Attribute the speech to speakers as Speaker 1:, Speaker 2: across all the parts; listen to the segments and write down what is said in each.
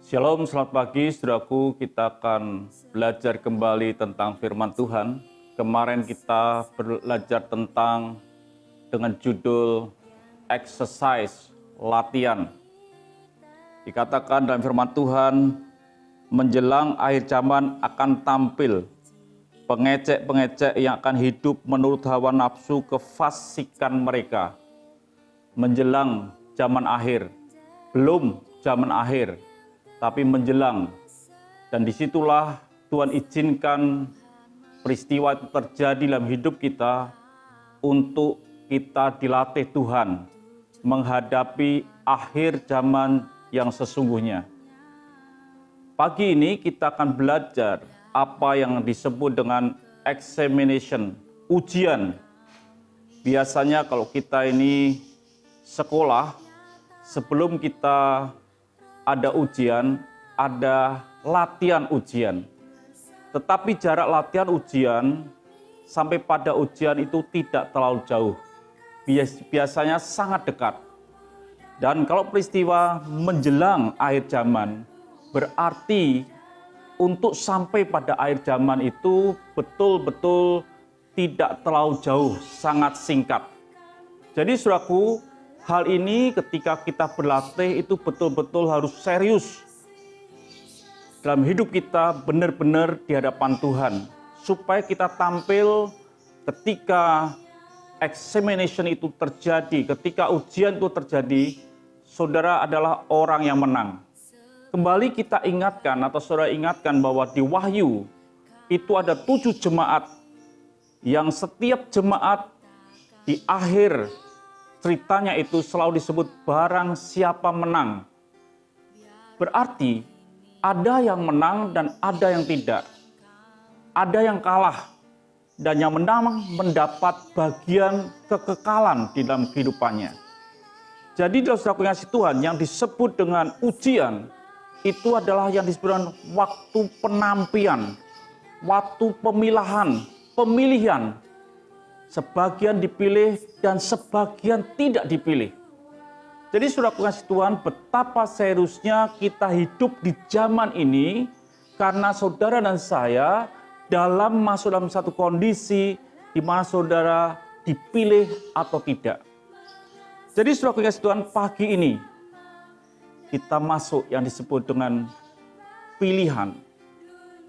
Speaker 1: Shalom, selamat pagi saudaraku. Kita akan belajar kembali tentang firman Tuhan. Kemarin kita belajar tentang dengan judul exercise, latihan. Dikatakan dalam firman Tuhan, menjelang akhir zaman akan tampil pengecek-pengecek yang akan hidup menurut hawa nafsu kefasikan mereka. Menjelang zaman akhir, belum zaman akhir, tapi menjelang. Dan disitulah Tuhan izinkan peristiwa itu terjadi dalam hidup kita untuk kita dilatih Tuhan menghadapi akhir zaman yang sesungguhnya. Pagi ini kita akan belajar apa yang disebut dengan examination, ujian. Biasanya kalau kita ini sekolah, sebelum kita ada ujian, ada latihan ujian. Tetapi jarak latihan ujian sampai pada ujian itu tidak terlalu jauh. Biasanya sangat dekat. Dan kalau peristiwa menjelang akhir zaman, berarti untuk sampai pada akhir zaman itu betul-betul tidak terlalu jauh, sangat singkat. Jadi saudaraku, hal ini ketika kita berlatih itu betul-betul harus serius dalam hidup kita, benar-benar di hadapan Tuhan, supaya kita tampil ketika examination itu terjadi, ketika ujian itu terjadi, saudara adalah orang yang menang. Kembali kita ingatkan atau saudara ingatkan bahwa di Wahyu itu ada 7 jemaat yang setiap jemaat di akhir ceritanya itu selalu disebut barang siapa menang. Berarti ada yang menang dan ada yang tidak. Ada yang kalah dan yang menang mendapat bagian kekekalan di dalam kehidupannya. Jadi dalam saudara kasih Tuhan yang disebut dengan ujian itu adalah yang disebut dengan waktu penampian, waktu pemilihan. Sebagian dipilih dan sebagian tidak dipilih. Jadi saudara kasih Tuhan, betapa seriusnya kita hidup di zaman ini karena saudara dan saya masuk dalam satu kondisi di mana saudara dipilih atau tidak. Jadi saudara kasih Tuhan, pagi ini kita masuk yang disebut dengan pilihan,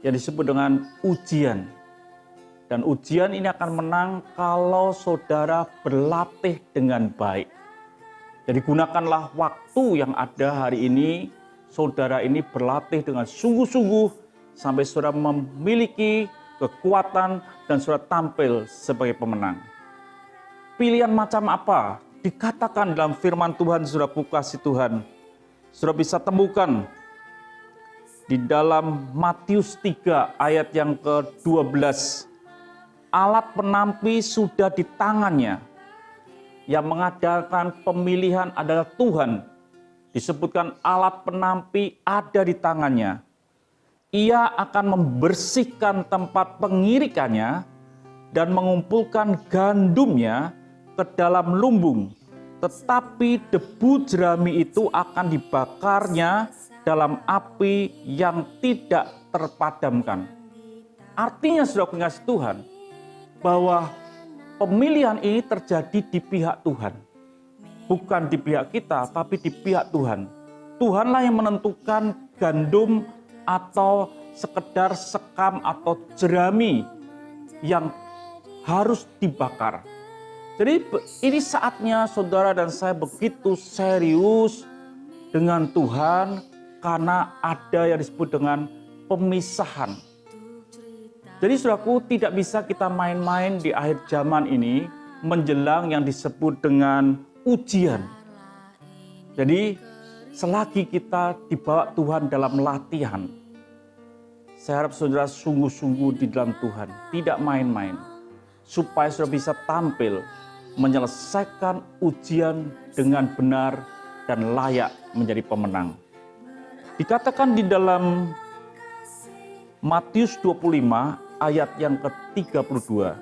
Speaker 1: yang disebut dengan ujian. Dan ujian ini akan menang kalau saudara berlatih dengan baik. Jadi gunakanlah waktu yang ada hari ini, saudara ini berlatih dengan sungguh-sungguh sampai saudara memiliki kekuatan dan saudara tampil sebagai pemenang. Pilihan macam apa? Dikatakan dalam firman Tuhan, saudaraku kasih Tuhan. Saudara bisa temukan di dalam Matius 3 ayat yang ke-12. Alat penampi sudah di tangannya. Yang mengadakan pemilihan adalah Tuhan. Disebutkan alat penampi ada di tangannya. Ia akan membersihkan tempat pengirikannya dan mengumpulkan gandumnya ke dalam lumbung. Tetapi debu jerami itu akan dibakarnya dalam api yang tidak terpadamkan. Artinya saudara pengasih Tuhan, bahwa pemilihan ini terjadi di pihak Tuhan. Bukan di pihak kita, tapi di pihak Tuhan. Tuhanlah yang menentukan gandum atau sekedar sekam atau jerami yang harus dibakar. Jadi ini saatnya saudara dan saya begitu serius dengan Tuhan karena ada yang disebut dengan pemisahan. Jadi saudaraku, tidak bisa kita main-main di akhir zaman ini menjelang yang disebut dengan ujian. Jadi selagi kita dibawa Tuhan dalam latihan, saya harap saudara sungguh-sungguh di dalam Tuhan, tidak main-main, supaya saudara bisa tampil menyelesaikan ujian dengan benar dan layak menjadi pemenang. Dikatakan di dalam Matius 25 ayat yang ke-32.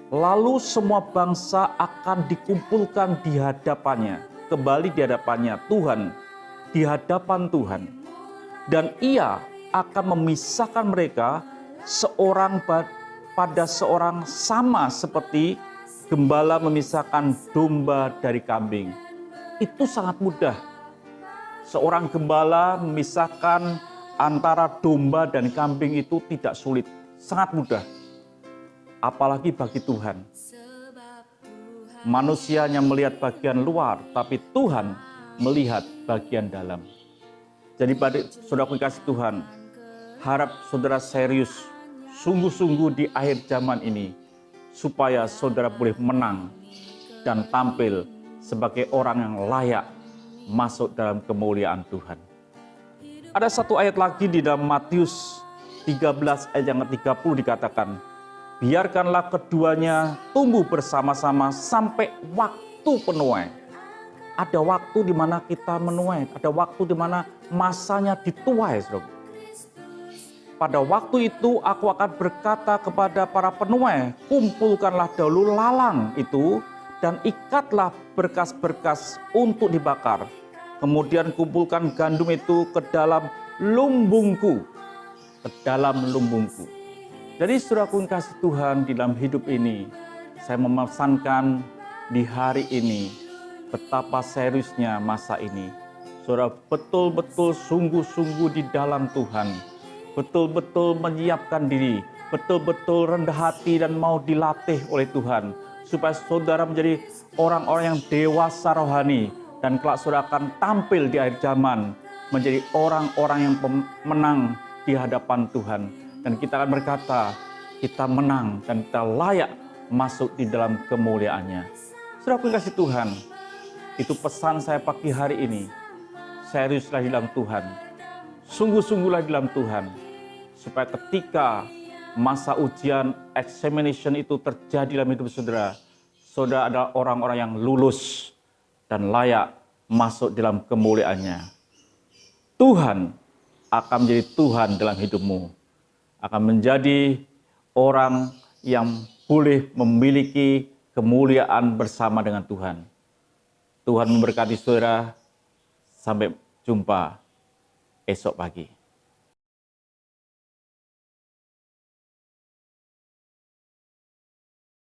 Speaker 1: Lalu semua bangsa akan dikumpulkan di hadapannya. Kembali di hadapannya Tuhan. Di hadapan Tuhan. dan ia akan memisahkan mereka seorang pada seorang, sama seperti gembala memisahkan domba dari kambing. Itu sangat mudah. Seorang gembala memisahkan antara domba dan kambing itu tidak sulit, sangat mudah. Apalagi bagi Tuhan. Manusia hanya melihat bagian luar, tapi Tuhan melihat bagian dalam. Jadi pada saudara kasih Tuhan, harap saudara serius, sungguh-sungguh di akhir zaman ini, supaya saudara boleh menang dan tampil sebagai orang yang layak masuk dalam kemuliaan Tuhan. Ada satu ayat lagi di dalam Matius 13 ayat yang ke-30 dikatakan, biarkanlah keduanya tumbuh bersama-sama sampai waktu penuai. Ada waktu di mana kita menuai, ada waktu di mana masanya dituai, saudara. Pada waktu itu aku akan berkata kepada para penuai, kumpulkanlah dahulu lalang itu dan ikatlah berkas-berkas untuk dibakar. Kemudian kumpulkan gandum itu ke dalam lumbungku, Jadi saudaraku yang kasih Tuhan, di dalam hidup ini, saya memesankan di hari ini, betapa seriusnya masa ini. Saudara betul-betul sungguh-sungguh di dalam Tuhan, betul-betul menyiapkan diri, betul-betul rendah hati dan mau dilatih oleh Tuhan, supaya saudara menjadi orang-orang yang dewasa rohani, dan kelak saudara akan tampil di akhir zaman, menjadi orang-orang yang menang di hadapan Tuhan. Dan kita akan berkata, kita menang dan kita layak masuk di dalam kemuliaannya. Saudara yang kasih Tuhan, itu pesan saya pagi hari ini. Seriuslah di dalam Tuhan, sungguh-sungguhlah di dalam Tuhan, supaya ketika masa ujian examination itu terjadi dalam hidup saudara, saudara adalah orang-orang yang lulus dan layak masuk dalam kemuliaannya. Tuhan akan menjadi Tuhan dalam hidupmu, akan menjadi orang yang boleh memiliki kemuliaan bersama dengan Tuhan. Tuhan memberkati saudara. Sampai jumpa esok pagi.